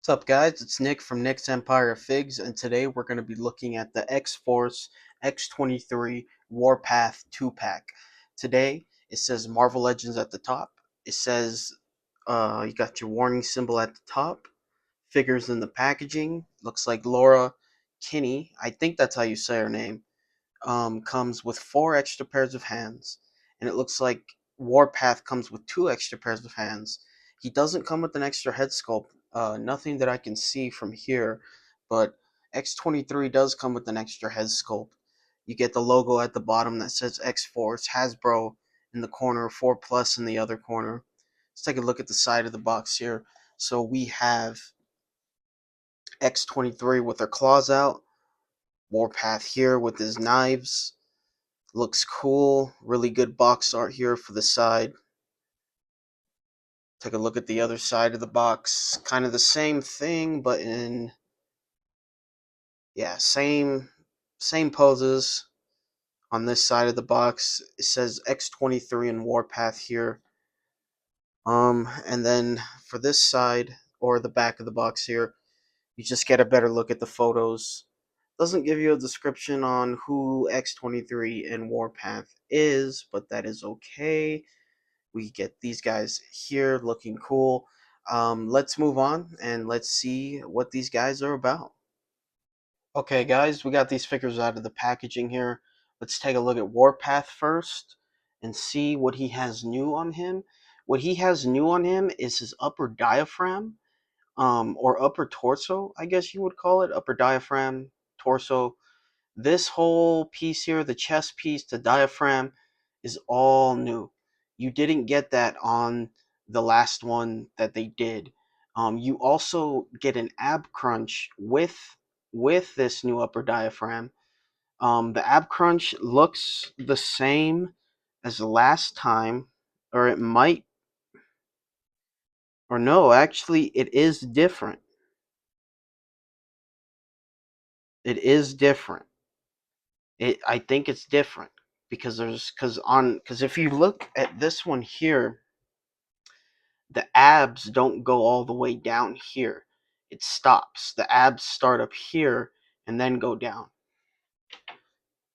What's up, guys? It's Nick from Nick's Empire of Figs, and today we're going to be looking at the X-Force X-23 Warpath 2-pack. Today, it says Marvel Legends at the top. It says you got your warning symbol at the top. Figures in the packaging. Looks like Laura Kinney. I think that's how you say her name. Comes with 4 extra pairs of hands, and it looks like Warpath comes with 2 extra pairs of hands. He doesn't come with an extra head sculpt, nothing that I can see from here, but X-23 does come with an extra head sculpt. You get the logo at the bottom that says X-Force, Hasbro in the corner, 4 Plus in the other corner. Let's take a look at the side of the box here. So we have X-23 with her claws out, Warpath here with his knives. Looks cool. Really good box art here for the side. Take a look at the other side of the box. Kind of the same thing, but in same poses on this side of the box. It says X-23 and Warpath here. And then for this side or the back of the box here, you just get a better look at the photos. Doesn't give you a description on who X-23 and Warpath is, but that is okay. We get these guys here looking cool. Let's move on and let's see what these guys are about. Okay, guys, we got these figures out of the packaging here. Let's take a look at Warpath first and see what he has new on him. What he has new on him is his upper diaphragm, or upper torso, I guess you would call it. Upper diaphragm, torso. This whole piece here, the chest piece, the diaphragm, is all new. You didn't get that on the last one that they did. You also get an ab crunch with this new upper diaphragm. The ab crunch looks the same as the last time, or it might, or no, actually, it is different. It is different. I think it's different because if you look at this one here, the abs don't go all the way down here. It stops. The abs start up here and then go down.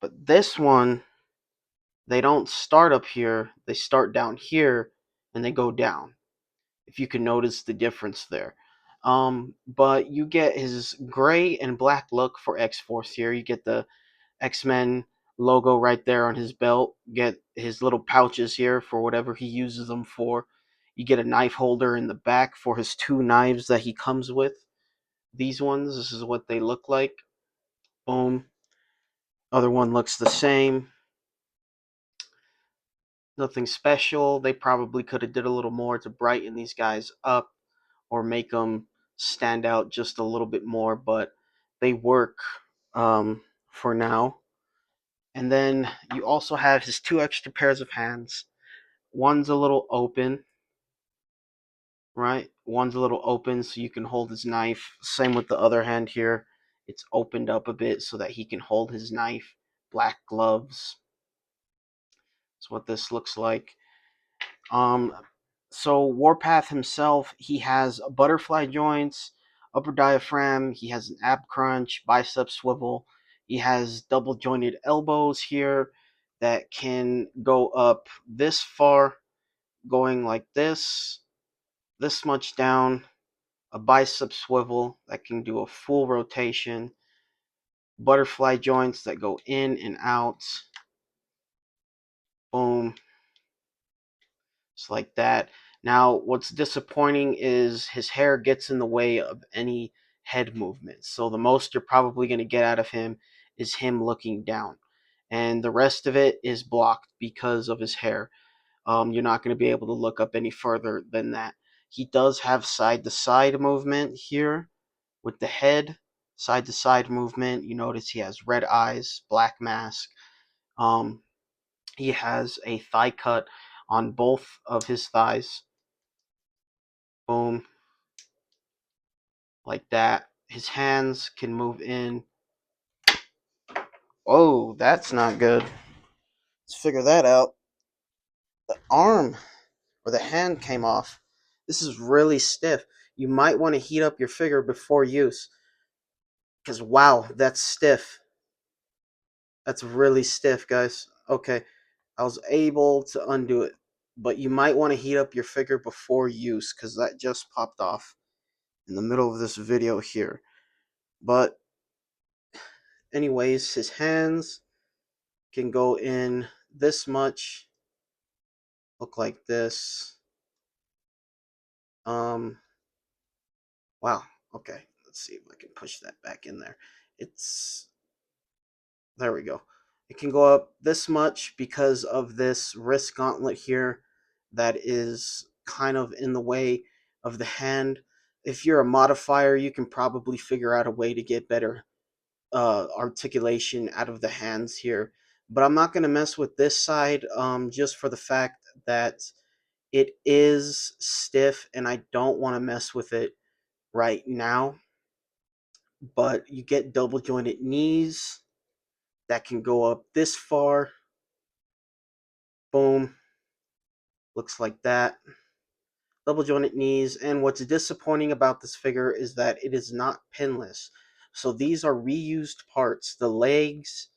But this one, they don't start up here. They start down here and they go down. If you can notice the difference there. But you get his gray and black look for X-Force here. You get the X-Men logo right there on his belt. Get his little pouches here for whatever he uses them for. You get a knife holder in the back for his 2 knives that he comes with. These ones, this is what they look like. Boom. Other one looks the same. Nothing special. They probably could have did a little more to brighten these guys up or make them stand out just a little bit more, but they work for now. And then you also have his 2 extra pairs of hands. One's a little open, right? One's a little open so you can hold his knife. Same with the other hand here. It's opened up a bit so that he can hold his knife. Black gloves. That's what this looks like. Um, so Warpath himself, he has butterfly joints, upper diaphragm. He has an ab crunch, bicep swivel. He has double jointed elbows here that can go up this far, going like this much down, a bicep swivel that can do a full rotation, butterfly joints that go in and out, boom, just like that. Now, what's disappointing is his hair gets in the way of any head movement. So the most you're probably going to get out of him is him looking down. And the rest of it is blocked because of his hair. You're not going to be able to look up any further than that. He does have side to side movement here with the head, side to side movement. You notice he has red eyes, black mask. Um, he has a thigh cut on both of his thighs. Boom, like that. His hands can move in. Oh, that's not good. Let's figure that out. The arm or the hand came off. This is really stiff. You might want to heat up your figure before use. Because, wow, that's stiff. That's really stiff, guys. Okay, I was able to undo it. But you might want to heat up your figure before use, because that just popped off in the middle of this video here. But, anyways, his hands can go in this much. Look like this. Wow. Okay. Let's see if I can push that back in there. It's There we go. It can go up this much because of this wrist gauntlet here that is kind of in the way of the hand. If you're a modifier, you can probably figure out a way to get better articulation out of the hands here. But I'm not going to mess with this side just for the fact that it is stiff and I don't want to mess with it right now. But you get double jointed knees that can go up this far. Boom. Looks like that. Double jointed knees. And what's disappointing about this figure is that it is not pinless. So these are reused parts. The legs,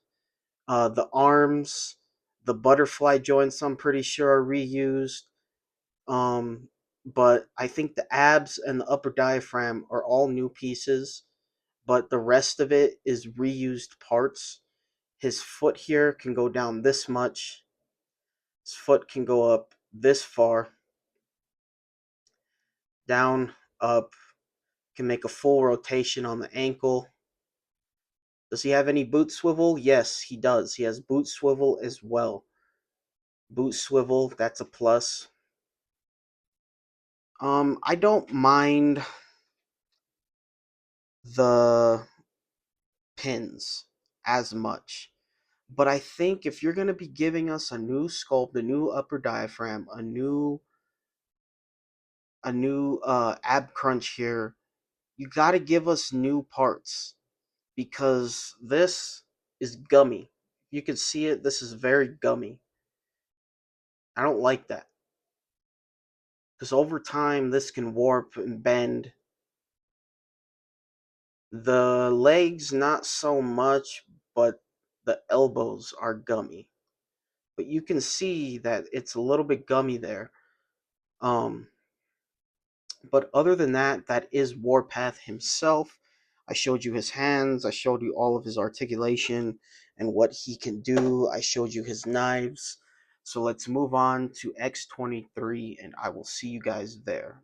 the arms, the butterfly joints, I'm pretty sure are reused. But I think the abs and the upper diaphragm are all new pieces, but the rest of it is reused parts. His foot here can go down this much. His foot can go up this far. Down, up, can make a full rotation on the ankle. Does he have any boot swivel? Yes, he does. He has boot swivel as well. Boot swivel, that's a plus. I don't mind the pins as much. But I think if you're going to be giving us a new sculpt, a new upper diaphragm, a new ab crunch here, you got to give us new parts because this is gummy. You can see it. This is very gummy. I don't like that because over time this can warp and bend. The legs not so much, but the elbows are gummy. But you can see that it's a little bit gummy there. Um, but other than that, that is Warpath himself. I showed you his hands. I showed you all of his articulation and what he can do. I showed you his knives. So let's move on to X-23, and I will see you guys there.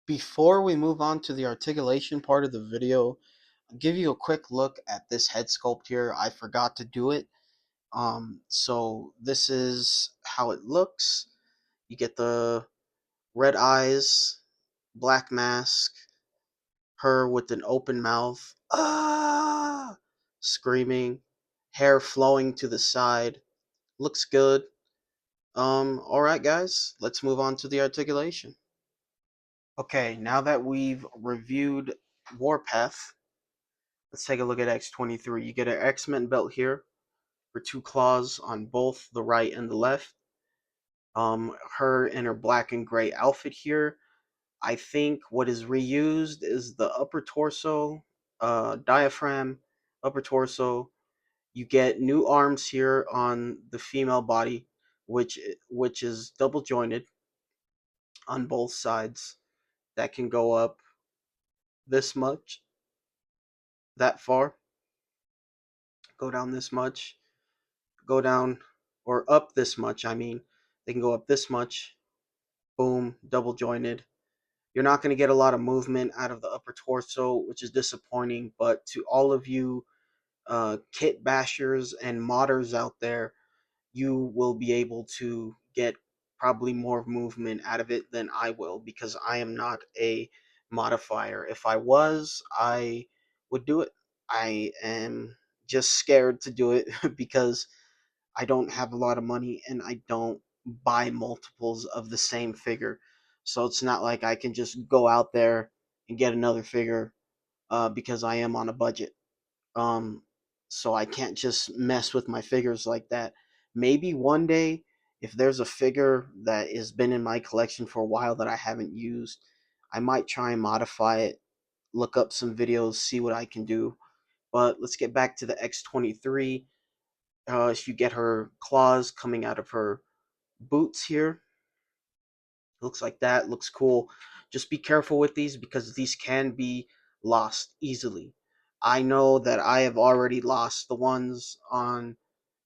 Before we move on to the articulation part of the video, I'll give you a quick look at this head sculpt here. I forgot to do it. So this is how it looks. You get the red eyes, black mask, her with an open mouth, screaming, hair flowing to the side. Looks good. All right, guys, let's move on to the articulation. Okay, now that we've reviewed Warpath, let's take a look at X-23. You get an X-Men belt here for 2 claws on both the right and the left. Her in her black and gray outfit here. I think what is reused is the upper torso, diaphragm, upper torso. You get new arms here on the female body, which is double jointed on both sides. That can go up this much, that far, go down this much, go down or up this much. I mean, they can go up this much. Boom, double jointed. You're not going to get a lot of movement out of the upper torso, which is disappointing. But to all of you kit bashers and modders out there, you will be able to get probably more movement out of it than I will because I am not a modifier. If I was, I would do it. I am just scared to do it because I don't have a lot of money and I don't buy multiples of the same figure. So it's not like I can just go out there and get another figure because I am on a budget. Um, so I can't just mess with my figures like that. Maybe one day, if there's a figure that has been in my collection for a while that I haven't used, I might try and modify it, look up some videos, see what I can do. But let's get back to the X-23. You get her claws coming out of her boots here. Looks like that. Looks cool. Just be careful with these because these can be lost easily. I know that I have already lost the ones on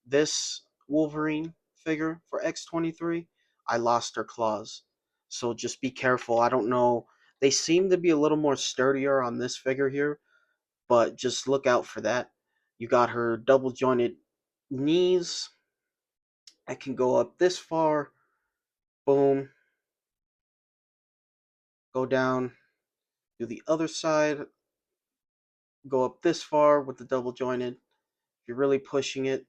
this Wolverine figure for X-23. I lost her claws. So just be careful. I don't know. They seem to be a little more sturdier on this figure here, but just look out for that. You got her double jointed knees. I can go up this far. Boom. Go down. Do the other side. Go up this far with the double jointed. If you're really pushing it,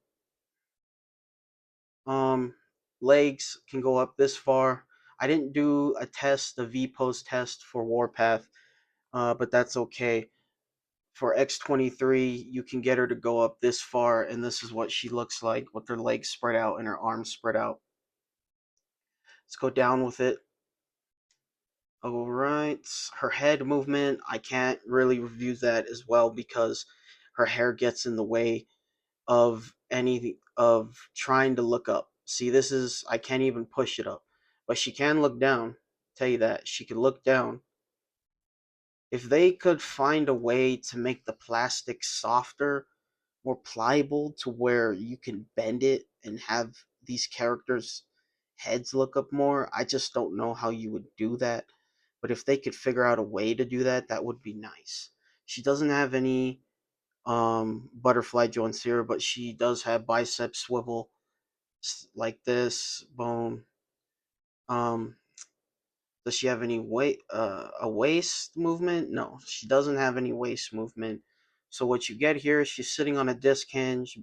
um, legs can go up this far. I didn't do a test, a V pose test for Warpath, but that's okay. For X-23, you can get her to go up this far, and this is what she looks like with her legs spread out and her arms spread out. Let's go down with it. All right, her head movement, I can't really review that as well because her hair gets in the way of any of trying to look up. See, this is I can't even push it up, but she can look down. Tell you that she can look down. If they could find a way to make the plastic softer, more pliable to where you can bend it and have these characters' heads look up more, I just don't know how you would do that. But if they could figure out a way to do that, that would be nice. She doesn't have any butterfly joints here, but she does have bicep swivel like this. Boom. Um, does she have any weight a waist movement? No, she doesn't have any waist movement. So what you get here is she's sitting on a disc hinge,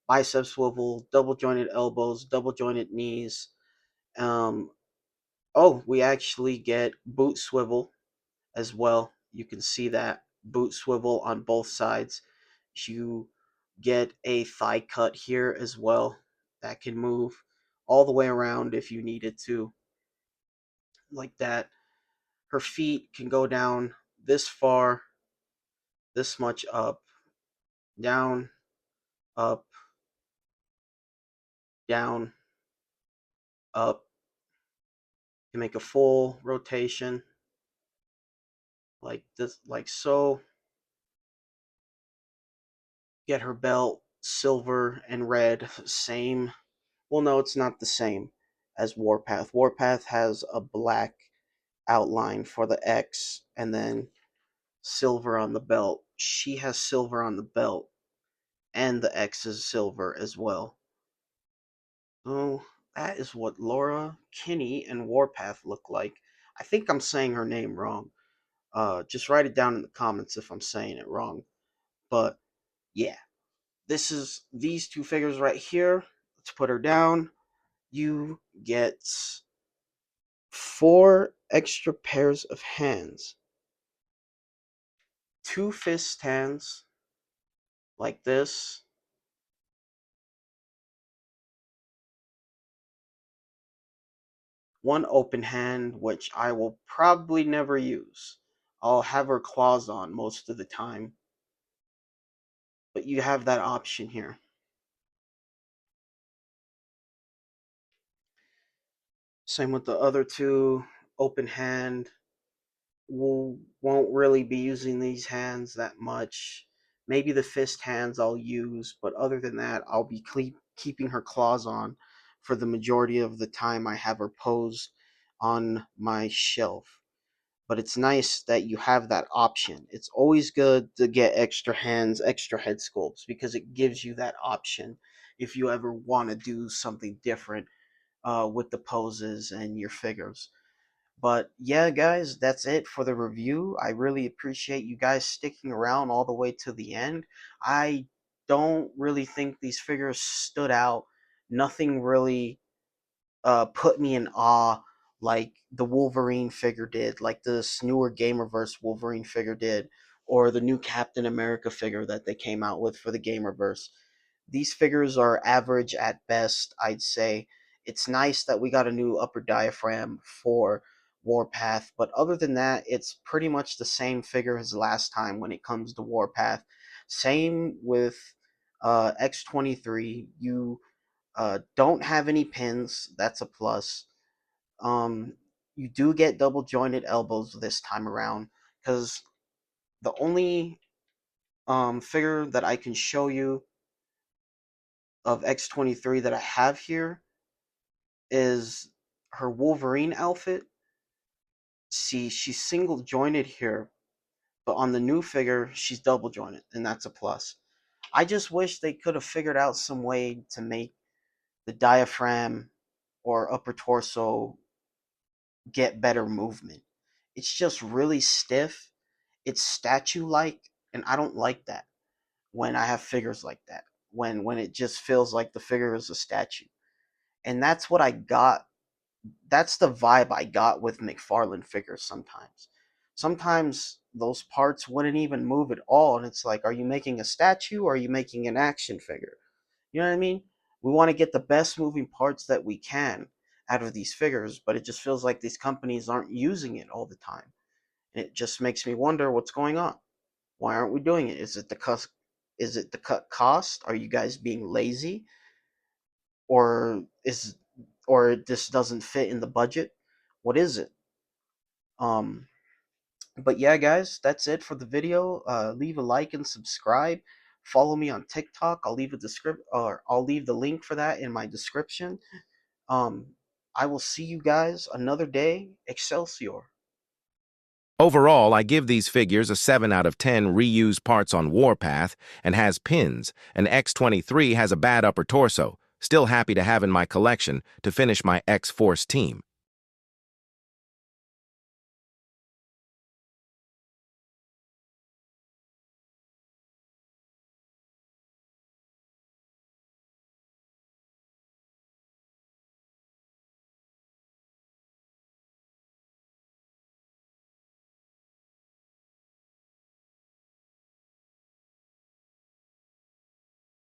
bicep swivel, double jointed elbows, double jointed knees. Um, oh, we actually get boot swivel as well. You can see that boot swivel on both sides. You get a thigh cut here as well that can move all the way around if you needed to, like that. Her feet can go down this far, this much up, down, up, down, up. You can make a full rotation like this, like so. Get her belt silver and red, same. Well, no, it's not the same as Warpath. Warpath has a black outline for the X and then silver on the belt. She has silver on the belt, and the X is silver as well. So that is what Laura, Kinney, and Warpath look like. I think I'm saying her name wrong. Just write it down in the comments if I'm saying it wrong. But yeah, this is these two figures right here. Let's put her down. You get 4 extra pairs of hands. 2 fist hands like this. One open hand, which I will probably never use. I'll have her claws on most of the time. But you have that option here. Same with the other two. Open hand. Won't really be using these hands that much. Maybe the fist hands I'll use, but other than that, I'll be keeping her claws on for the majority of the time I have her posed on my shelf. But it's nice that you have that option. It's always good to get extra hands, extra head sculpts, because it gives you that option if you ever want to do something different with the poses and your figures. But yeah, guys, that's it for the review. I really appreciate you guys sticking around all the way to the end. I don't really think these figures stood out. Nothing really put me in awe like the Wolverine figure did, like this newer Gamerverse Wolverine figure did, or the new Captain America figure that they came out with for the Gamerverse. These figures are average at best, I'd say. It's nice that we got a new upper diaphragm for Warpath. But other than that, it's pretty much the same figure as last time when it comes to Warpath. Same with X-23. You don't have any pins. That's a plus. Um, you do get double jointed elbows this time around because the only figure that I can show you of X-23 that I have here is her Wolverine outfit. See, she's single jointed here, but on the new figure, she's double jointed, and that's a plus. I just wish they could have figured out some way to make the diaphragm or upper torso get better movement. It's just really stiff. It's statue like, and I don't like that when I have figures like that. When it just feels like the figure is a statue. And that's what I got. That's the vibe I got with McFarlane figures sometimes. Sometimes those parts wouldn't even move at all, and it's like, are you making a statue or are you making an action figure? You know what I mean? We want to get the best moving parts that we can out of these figures, but it just feels like these companies aren't using it all the time. And it just makes me wonder what's going on. Why aren't we doing it? Is it the cut cost? Are you guys being lazy? Or is or this doesn't fit in the budget? What is it? Um but yeah, guys, that's it for the video. Leave a like and subscribe. Follow me on TikTok. I'll leave the link for that in my description. Um, I will see you guys another day. Excelsior. Overall, I give these figures a 7 out of 10. Reuse parts on Warpath and has pins, and X-23 has a bad upper torso. Still happy to have in my collection to finish my X-Force team.